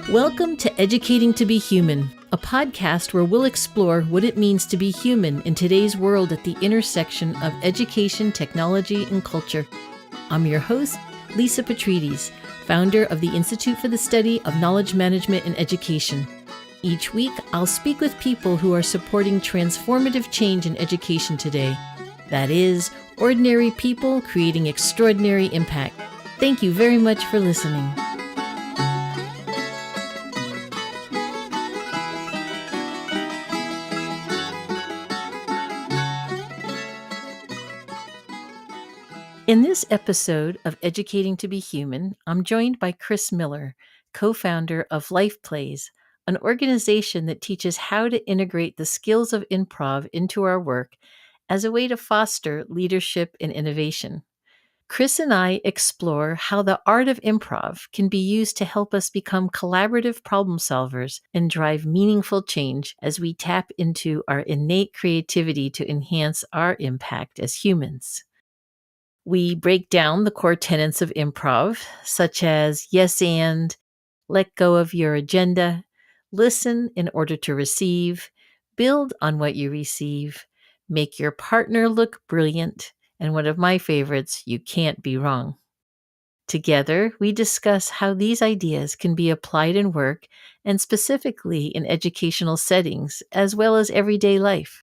Welcome to Educating to be Human, a podcast where we'll explore what it means to be human in today's world at the intersection of education, technology, and culture. I'm your host, Lisa Petrides, founder of the Institute for the Study of Knowledge Management and Education. Each week, I'll speak with people who are supporting transformative change in education today. That is, ordinary people creating extraordinary impact. Thank you very much for listening. In this episode of Educating to be Human, I'm joined by Chris Miller, co-founder of Lifeplays, an organization that teaches how to integrate the skills of improv into our work as a way to foster leadership and innovation. Chris and I explore how the art of improv can be used to help us become collaborative problem solvers and drive meaningful change as we tap into our innate creativity to enhance our impact as humans. We break down the core tenets of improv, such as yes and, let go of your agenda, listen in order to receive, build on what you receive, make your partner look brilliant, and one of my favorites, you can't be wrong. Together, we discuss how these ideas can be applied in work and specifically in educational settings, as well as everyday life.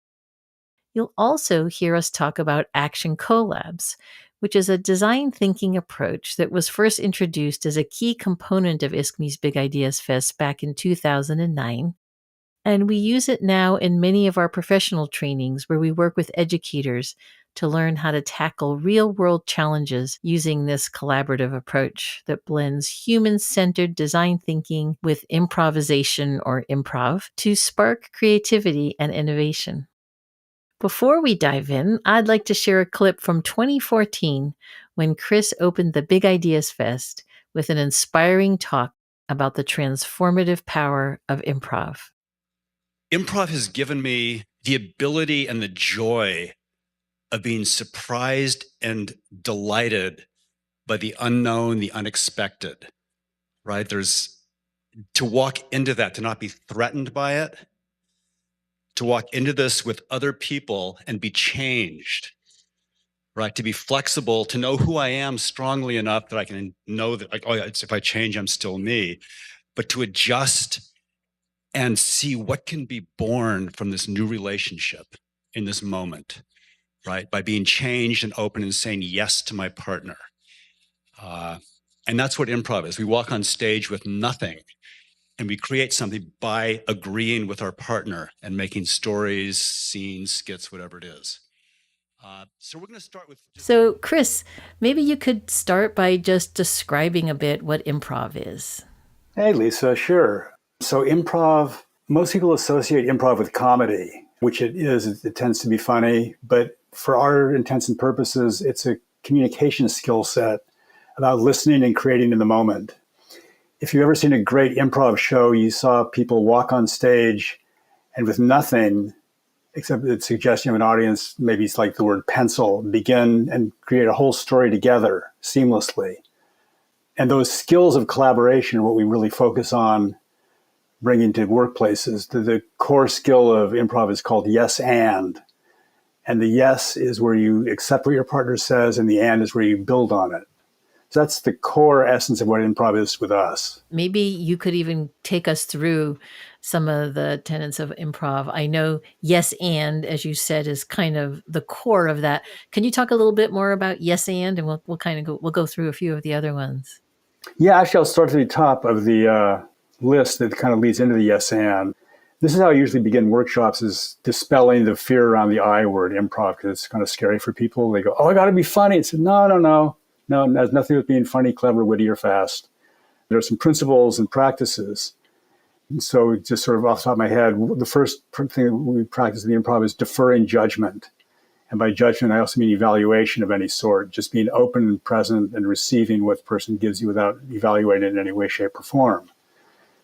You'll also hear us talk about Action Collabs, which is a design thinking approach that was first introduced as a key component of ISKME's Big Ideas Fest back in 2009. And we use it now in many of our professional trainings where we work with educators to learn how to tackle real-world challenges using this collaborative approach that blends human-centered design thinking with improvisation or improv to spark creativity and innovation. Before we dive in, I'd like to share a clip from 2014 when Chris opened the Big Ideas Fest with an inspiring talk about the transformative power of improv. Improv has given me the ability and the joy of being surprised and delighted by the unknown, the unexpected, right? There's to walk into that, to not be threatened by it, to walk into this with other people and be changed, right? To be flexible, to know who I am strongly enough that I can know that, like, oh yeah, if I change, I'm still me, but to adjust and see what can be born from this new relationship in this moment, right? By being changed and open and saying yes to my partner. And that's what improv is. We walk on stage with nothing and we create something by agreeing with our partner and making stories, scenes, skits, whatever it is. So we're going to start with... So, Chris, maybe you could start by just describing a bit what improv is. Hey, Lisa, sure. So improv, most people associate improv with comedy, which it is. It tends to be funny. But for our intents and purposes, it's a communication skill set about listening and creating in the moment. If you've ever seen a great improv show, you saw people walk on stage and with nothing except the suggestion of an audience, maybe it's like the word pencil, begin and create a whole story together seamlessly. And those skills of collaboration are what we really focus on bringing to workplaces. The core skill of improv is called yes and. And the yes is where you accept what your partner says, and the and is where you build on it. So that's the core essence of what improv is with us. Maybe you could even take us through some of the tenets of improv. I know yes and, as you said, is kind of the core of that. Can you talk a little bit more about yes and we'll go through a few of the other ones? Yeah, actually, I'll start at the top of the list that kind of leads into the yes and. This is how I usually begin workshops, is dispelling the fear around the I word, improv, because it's kind of scary for people. They go, oh, I got to be funny. It's no, it has nothing with being funny, clever, witty, or fast. There are some principles and practices. And so just sort of off the top of my head, the first thing that we practice in the improv is deferring judgment. And by judgment, I also mean evaluation of any sort, just being open and present and receiving what the person gives you without evaluating it in any way, shape, or form.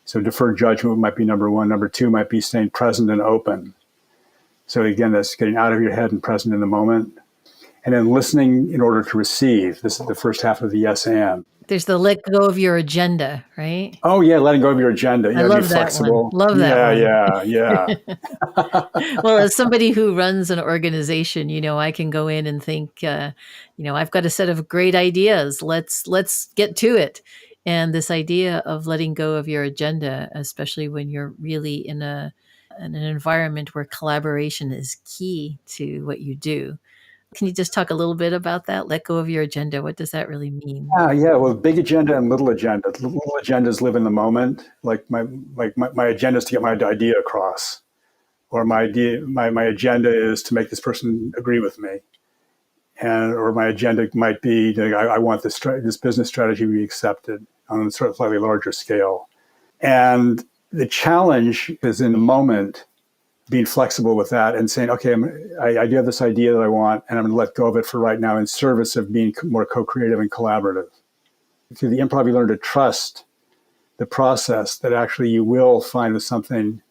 So deferred judgment might be number one. Number two might be staying present and open. So again, that's getting out of your head and present in the moment. and then listening in order to receive. This is the first half of the yes and. There's the let go of your agenda, right? Oh yeah, letting go of your agenda. I Yeah, be love that one. flexible. Love that Yeah, one. yeah. Well, as somebody who runs an organization, I can go in and think, I've got a set of great ideas. Let's get to it. And this idea of letting go of your agenda, especially when you're really in an environment where collaboration is key to what you do. Can you just talk a little bit about that? Let go of your agenda. What does that really mean? Yeah. Well, big agenda and little agenda. Little agendas live in the moment. Like my agenda is to get my idea across, or my agenda is to make this person agree with me, or my agenda might be I want this business strategy to be accepted on a sort of slightly larger scale. And the challenge is in the moment, being flexible with that and saying, okay, I do have this idea that I want, and I'm going to let go of it for right now in service of being more co-creative and collaborative. Through the improv, you learn to trust the process, that actually you will find something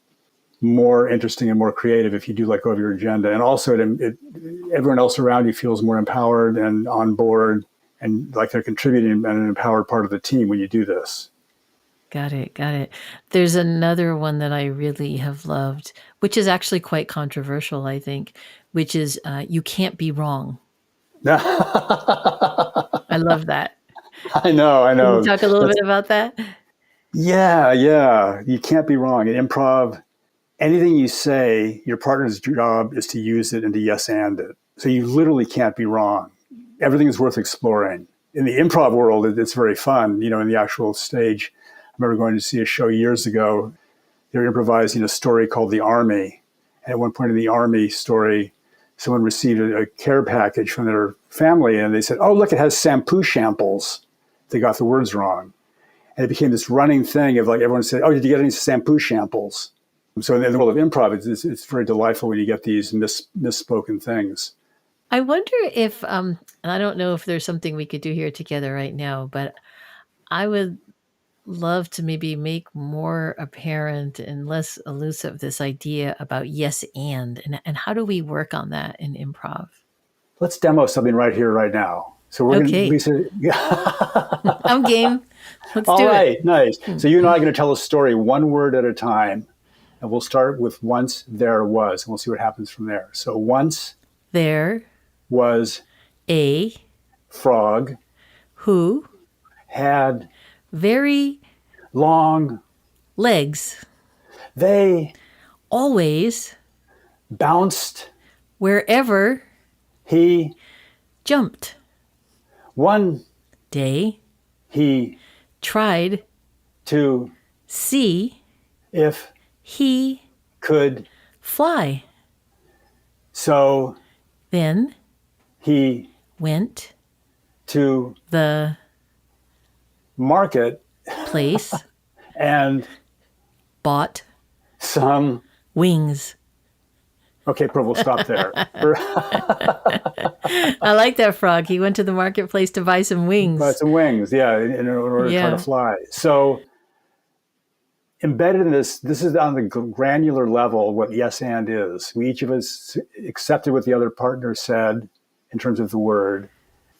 more interesting and more creative if you do let go of your agenda. And also, everyone else around you feels more empowered and on board, and like they're contributing and an empowered part of the team when you do this. Got it. There's another one that I really have loved, which is actually quite controversial, I think, which is you can't be wrong. I love that. I know. Can you talk a little bit about that? Yeah. You can't be wrong. In improv, anything you say, your partner's job is to use it and to yes and it. So you literally can't be wrong. Everything is worth exploring. In the improv world, it's very fun. In the actual stage, I remember going to see a show years ago. They were improvising a story called The Army. And at one point in the Army story, someone received a care package from their family, and they said, oh, look, it has shampoo samples. They got the words wrong. And it became this running thing of like everyone said, oh, did you get any shampoo samples? So in the world of improv, it's very delightful when you get these misspoken things. I wonder if, and I don't know if there's something we could do here together right now, but I would love to maybe make more apparent and less elusive this idea about yes and how do we work on that in improv? Let's demo something right here, right now. So we're okay. Lisa, I'm game. Let's all do right, it. Nice. So you and I are going to tell a story one word at a time. And we'll start with once there was, and we'll see what happens from there. So once there was a frog who had very long legs. They always bounced wherever he jumped. One day he tried to see if he could fly. So then he went to the market place and bought some wings. Okay, we'll stop there. I like that frog. He went to the marketplace to buy some wings. Buy some wings, yeah, in order to try to fly. So embedded in this is on the granular level what yes and is. We each of us accepted what the other partner said in terms of the word.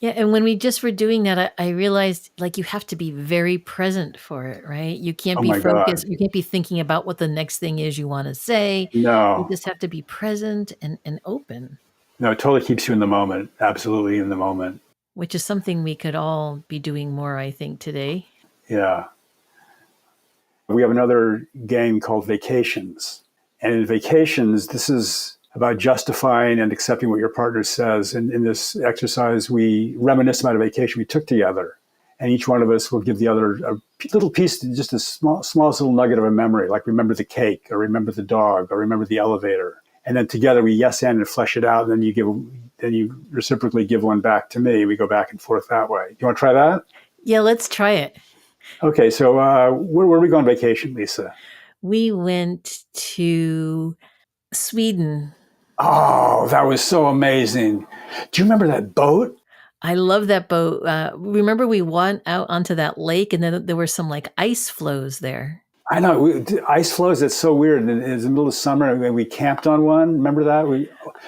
Yeah, and when we just were doing that, I realized like you have to be very present for it, right? You can't be focused. God. You can't be thinking about what the next thing is you want to say. No. You just have to be present and open. No, it totally keeps you in the moment. Absolutely in the moment. Which is something we could all be doing more, I think, today. Yeah. We have another game called Vacations. And in Vacations, this is about justifying and accepting what your partner says. And in this exercise, we reminisce about a vacation we took together. And each one of us will give the other a little piece, just a smallest little nugget of a memory, like remember the cake, or remember the dog, or remember the elevator. And then together we yes and flesh it out. And then you reciprocally give one back to me. We go back and forth that way. You want to try that? Yeah, let's try it. Okay, so where were we going on vacation, Lisa? We went to Sweden. Oh, that was so amazing. Do you remember that boat? I love that boat. Remember we went out onto that lake and then there were some like ice floes there. I know ice floes. It's so weird. And it was in the middle of summer, and we camped on one. Remember that?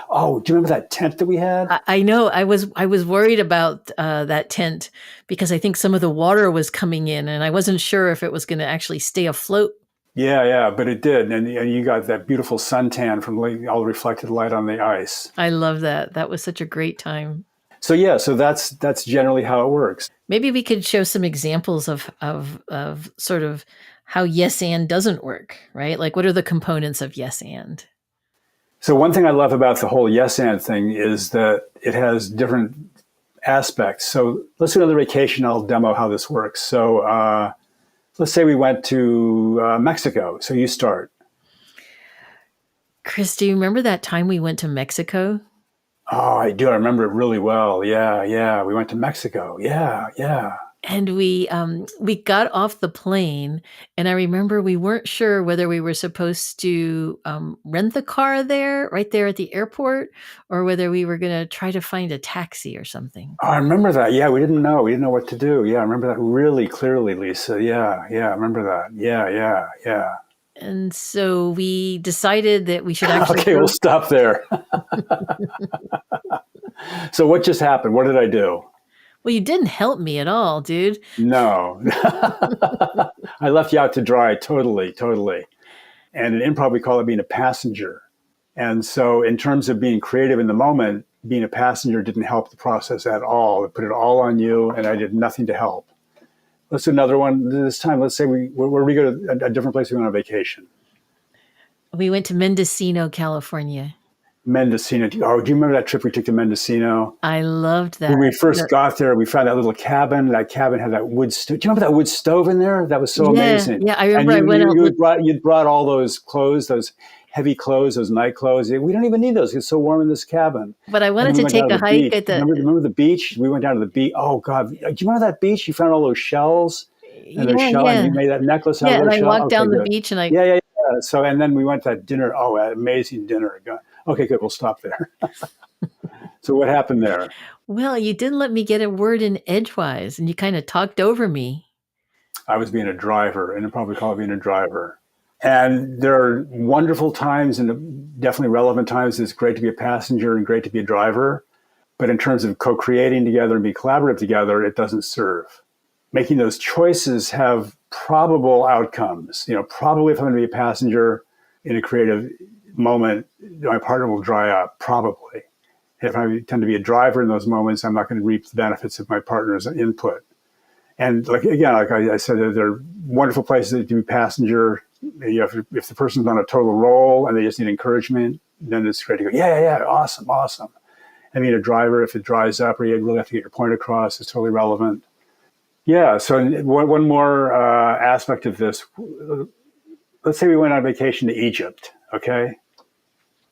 Oh, do you remember that tent that we had? I know. I was worried about that tent because I think some of the water was coming in, and I wasn't sure if it was going to actually stay afloat. Yeah, yeah, but it did, and you got that beautiful suntan from all the reflected light on the ice. I love that. That was such a great time. So yeah, so that's generally how it works. Maybe we could show some examples of sort of how yes and doesn't work, right? Like what are the components of yes and? So one thing I love about the whole yes and thing is that it has different aspects. So let's do another vacation. I'll demo how this works. So let's say we went to Mexico. So you start. Chris, do you remember that time we went to Mexico? Oh, I do. I remember it really well. Yeah, yeah. We went to Mexico. Yeah, yeah. And we got off the plane, and I remember we weren't sure whether we were supposed to rent the car there, right there at the airport, or whether we were going to try to find a taxi or something. Oh, I remember that. Yeah, we didn't know. We didn't know what to do. Yeah, I remember that really clearly, Lisa. Yeah, yeah. I remember that. Yeah, yeah, yeah. And so we decided that we should actually. Okay, we'll stop there. So what just happened? What did I do? Well, you didn't help me at all, dude. No. I left you out to dry, totally, totally. And in improv, we call it being a passenger. And so in terms of being creative in the moment, being a passenger didn't help the process at all. It put it all on you, and I did nothing to help. Let's do another one this time. Let's say where we go to a different place we went on vacation. We went to Mendocino, California. Mendocino. Oh, do you remember that trip we took to Mendocino? I loved that. When we first got there, we found that little cabin. That cabin had that wood stove. Do you remember that wood stove in there? That was so amazing. Yeah, I remember. And you brought all those clothes, those heavy clothes, those night clothes. We don't even need those. It's so warm in this cabin. But I wanted to take a hike at the. Remember the beach? We went down to the beach. Oh God, do you remember that beach? You found all those shells. And and you made that necklace out of those shells. Yeah, and I walked down the beach and I. Yeah. So and then we went to that dinner. Oh, amazing dinner. Okay, good. We'll stop there. So what happened there? Well, you didn't let me get a word in edgewise, and you kind of talked over me. I was being a driver, and I'd probably call it being a driver. And there are wonderful times and definitely relevant times. It's great to be a passenger and great to be a driver. But in terms of co-creating together and being collaborative together, it doesn't serve. Making those choices have probable outcomes. Probably if I'm going to be a passenger in a creative moment, my partner will dry up, probably. If I tend to be a driver in those moments, I'm not going to reap the benefits of my partner's input. And like I said, there are wonderful places to be passenger. If the person's on a total roll and they just need encouragement, then it's great to go, yeah, awesome. I mean, a driver, if it dries up or you really have to get your point across, it's totally relevant. Yeah, so one more aspect of this. Let's say we went on vacation to Egypt, okay?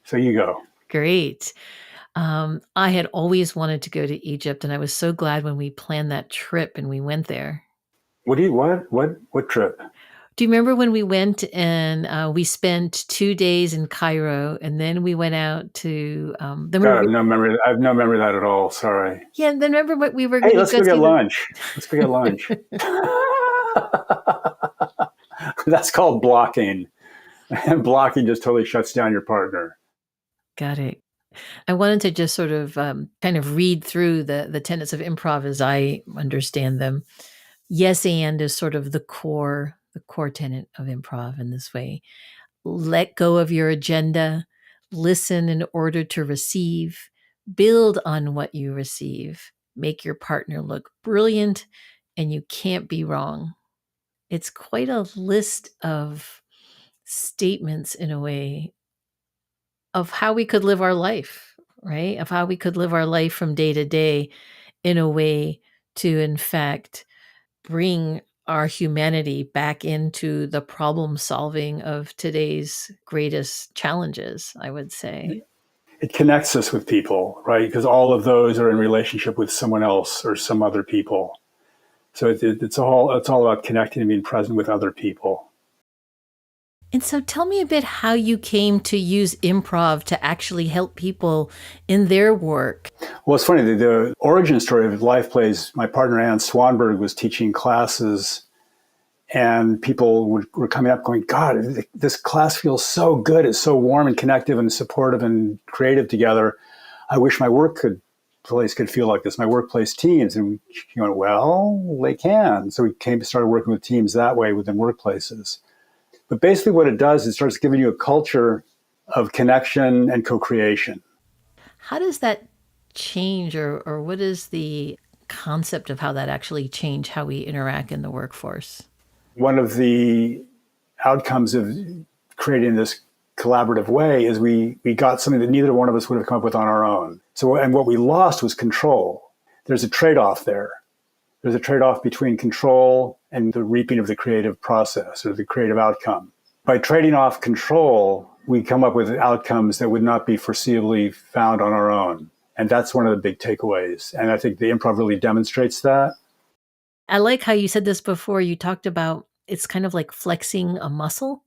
So you go. Great. I had always wanted to go to Egypt, and I was so glad when we planned that trip and we went there. What trip? Do you remember when we went and we spent 2 days in Cairo, and then we went out to? I have no memory. I have no memory of that at all. Sorry. Yeah, and then remember what we were. Hey, let's go get lunch. Let's go get lunch. That's called blocking, and blocking just totally shuts down your partner. Got it. I wanted to just sort of kind of read through the tenets of improv as I understand them. Yes, and is sort of the core tenet of improv in this way. Let go of your agenda, listen in order to receive, build on what you receive, make your partner look brilliant, and you can't be wrong. It's quite a list of statements in a way of how we could live our life, right? Of how we could live our life from day to day in a way to, in fact, bring our humanity back into the problem solving of today's greatest challenges, I would say. It connects us with people, right? Because all of those are in relationship with someone else or some other people. So it's all about connecting and being present with other people. And so tell me a bit how you came to use improv to actually help people in their work. Well, it's funny, the origin story of Lifeplays, my partner Ann Swanberg was teaching classes And people were coming up going, God, this class feels so good. It's so warm and connective and supportive and creative together. I wish my place could feel like this, my workplace teams. And you went, well, they can. So we started working with teams that way within workplaces. But basically what it does is it starts giving you a culture of connection and co-creation. How does that change, or what is the concept of how that actually change how we interact in the workforce? One of the outcomes of creating this collaborative way is we got something that neither one of us would have come up with on our own. So, and what we lost was control. There's a trade-off there. There's a trade-off between control and the reaping of the creative process or the creative outcome. By trading off control, we come up with outcomes that would not be foreseeably found on our own. And that's one of the big takeaways. And I think the improv really demonstrates that. I like how you said this before. You talked about it's kind of like flexing a muscle.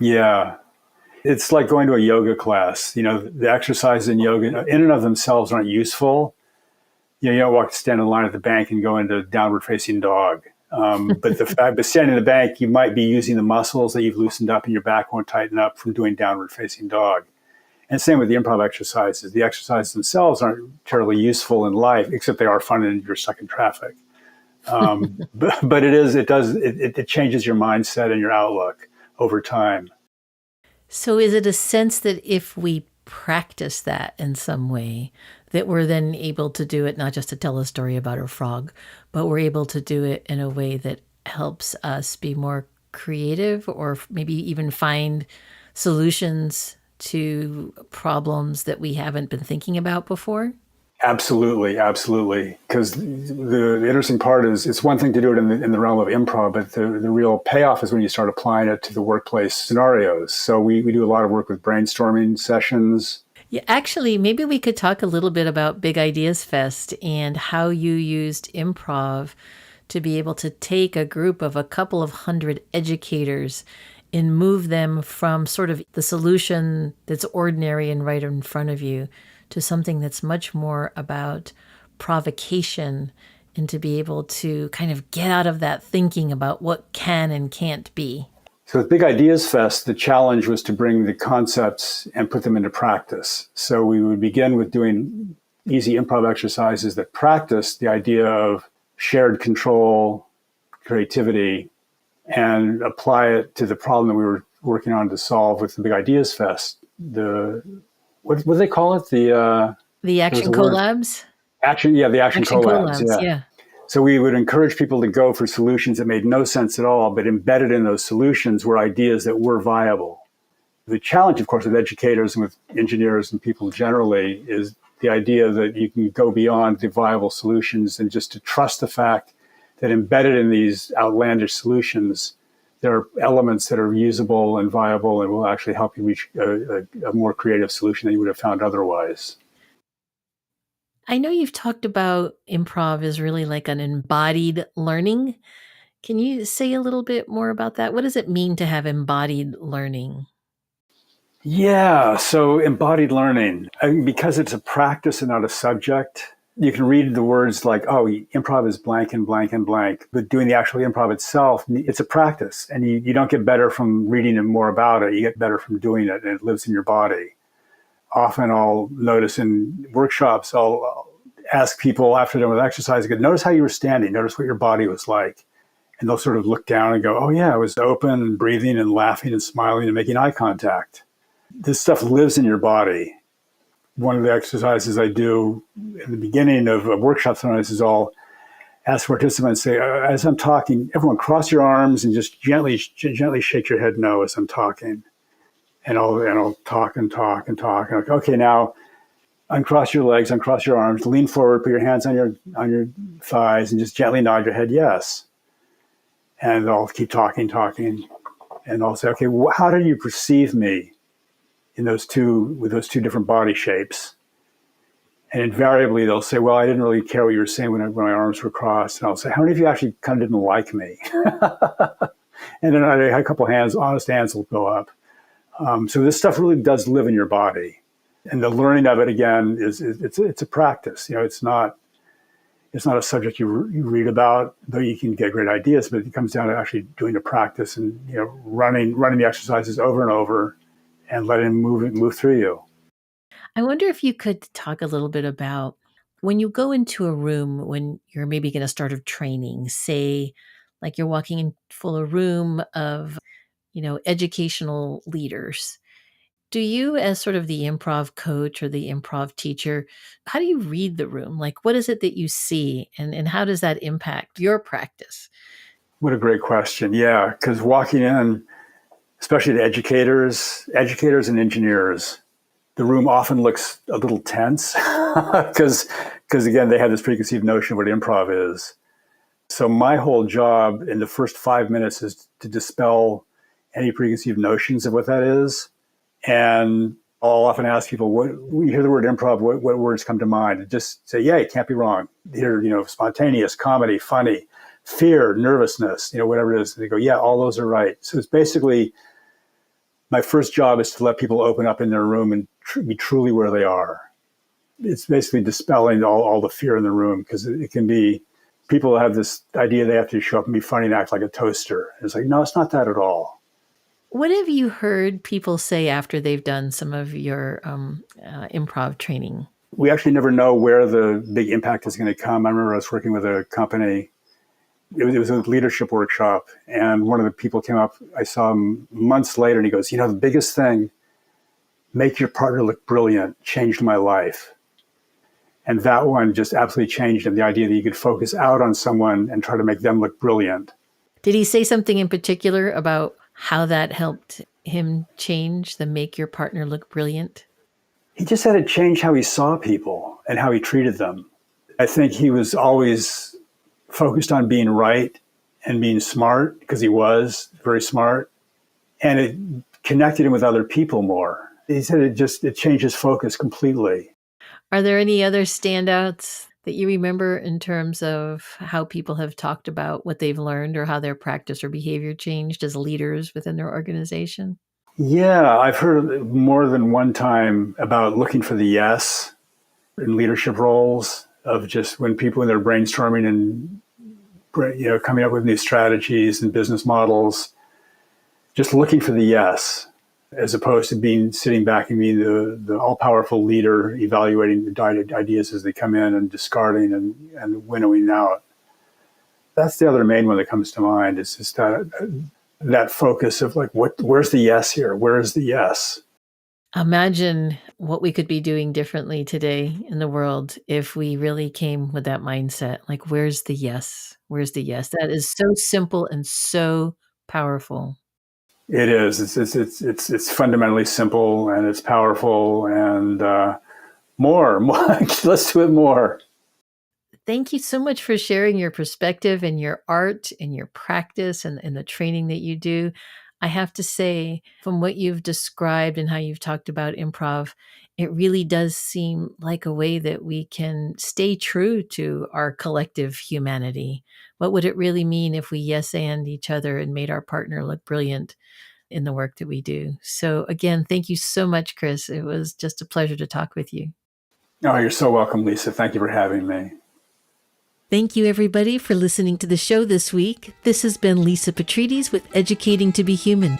Yeah. It's like going to a yoga class. The exercises in yoga in and of themselves aren't useful. You don't stand in line at the bank and go into downward facing dog. But standing in the bank, you might be using the muscles that you've loosened up and your back won't tighten up from doing downward facing dog. And same with the improv exercises. The exercises themselves aren't terribly useful in life, except they are fun and you're stuck in traffic. But it changes your mindset and your outlook over time. So is it a sense that if we practice that in some way, that we're then able to do it, not just to tell a story about a frog, but we're able to do it in a way that helps us be more creative, or maybe even find solutions to problems that we haven't been thinking about before? Absolutely. Because the interesting part is it's one thing to do it in the realm of improv, but the real payoff is when you start applying it to the workplace scenarios. So we do a lot of work with brainstorming sessions. Yeah, actually, maybe we could talk a little bit about Big Ideas Fest and how you used improv to be able to take a group of a couple of hundred educators and move them from sort of the solution that's ordinary and right in front of you to something that's much more about provocation, and to be able to kind of get out of that thinking about what can and can't be. So with Big Ideas Fest, the challenge was to bring the concepts and put them into practice. So we would begin with doing easy improv exercises that practice the idea of shared control, creativity, and apply it to the problem that we were working on to solve with the Big Ideas Fest. What do they call it? The action collabs? The action collabs. Yeah. So we would encourage people to go for solutions that made no sense at all, but embedded in those solutions were ideas that were viable. The challenge, of course, with educators and with engineers and people generally is the idea that you can go beyond the viable solutions and just to trust the fact that embedded in these outlandish solutions, there are elements that are usable and viable and will actually help you reach a more creative solution than you would have found otherwise. I know you've talked about improv as really like an embodied learning. Can you say a little bit more about that? What does it mean to have embodied learning? Yeah, so embodied learning, because it's a practice and not a subject, you can read the words like, oh, improv is blank and blank and blank, but doing the actual improv itself, it's a practice. And you don't get better from reading more about it. You get better from doing it, and it lives in your body. Often I'll notice in workshops, I'll ask people after they're done with exercise, notice how you were standing, notice what your body was like. And they'll sort of look down and go, oh yeah, I was open and breathing and laughing and smiling and making eye contact. This stuff lives in your body. One of the exercises I do in the beginning of a workshop sometimes is I'll ask participants, say, as I'm talking, everyone cross your arms and just gently shake your head no as I'm talking. And I'll talk and talk and talk. And okay, now uncross your legs, uncross your arms, lean forward, put your hands on your thighs, and just gently nod your head yes. And I'll keep talking, and I'll say, okay, how do you perceive me with those two different body shapes? And invariably they'll say, well, I didn't really care what you were saying when my arms were crossed. And I'll say, how many of you actually kind of didn't like me? And then a couple honest hands will go up. So this stuff really does live in your body. And the learning of it, again, it's a practice. It's not It's not a subject you read about, though you can get great ideas, but it comes down to actually doing the practice and running the exercises over and over and letting them move through you. I wonder if you could talk a little bit about when you go into a room when you're maybe going to start a training, say, like you're walking in full a room of, educational leaders. Do you, as sort of the improv coach or the improv teacher, how do you read the room? Like, what is it that you see and how does that impact your practice? What a great question. Yeah, because walking in, especially to educators and engineers, the room often looks a little tense because again, they have this preconceived notion of what improv is. So my whole job in the first 5 minutes is to dispel any preconceived notions of what that is. And I'll often ask people, when you hear the word improv, what words come to mind? And just say, yeah, it can't be wrong. Here, spontaneous, comedy, funny, fear, nervousness, whatever it is. And they go, yeah, all those are right. So it's basically, my first job is to let people open up in their room and be truly where they are. It's basically dispelling all the fear in the room, because it can be, people have this idea they have to show up and be funny and act like a toaster. It's like, no, it's not that at all. What have you heard people say after they've done some of your improv training? We actually never know where the big impact is going to come. I remember I was working with a company. It was a leadership workshop, and one of the people came up. I saw him months later, and he goes, the biggest thing, make your partner look brilliant, changed my life. And that one just absolutely changed him, the idea that you could focus out on someone and try to make them look brilliant. Did he say something in particular about how that helped him change the make your partner look brilliant? He just had to change how he saw people and how he treated them. I think he was always focused on being right and being smart, because he was very smart, and it connected him with other people more. He said it changed his focus completely. Are there any other standouts that you remember in terms of how people have talked about what they've learned or how their practice or behavior changed as leaders within their organization? Yeah, I've heard more than one time about looking for the yes in leadership roles, of just when they're brainstorming and coming up with new strategies and business models, just looking for the yes, as opposed to sitting back and being the all-powerful leader, evaluating the ideas as they come in and discarding and winnowing out. That's the other main one that comes to mind, is just that focus of like, where's the yes here? Where is the yes? Imagine what we could be doing differently today in the world if we really came with that mindset. Like, where's the yes? Where's the yes? That is so simple and so powerful. It is. It's fundamentally simple, and it's powerful, and more. Let's do it more. Thank you so much for sharing your perspective and your art and your practice and the training that you do. I have to say, from what you've described and how you've talked about improv, it really does seem like a way that we can stay true to our collective humanity. What would it really mean if we yes and each other and made our partner look brilliant in the work that we do? So again, thank you so much, Chris. It was just a pleasure to talk with you. Oh, you're so welcome, Lisa. Thank you for having me. Thank you, everybody, for listening to the show this week. This has been Lisa Petrides with Educating to be Human.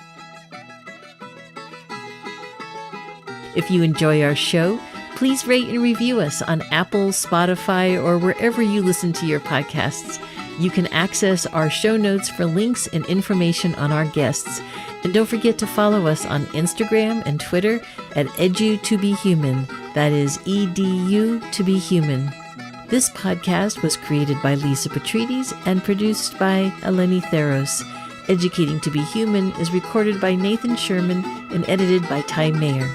If you enjoy our show, please rate and review us on Apple, Spotify, or wherever you listen to your podcasts. You can access our show notes for links and information on our guests. And don't forget to follow us on Instagram and Twitter at Edu2Be-Human. That is EDU to be human. This podcast was created by Lisa Petrides and produced by Eleni Theros. Educating to be Human is recorded by Nathan Sherman and edited by Ty Mayer.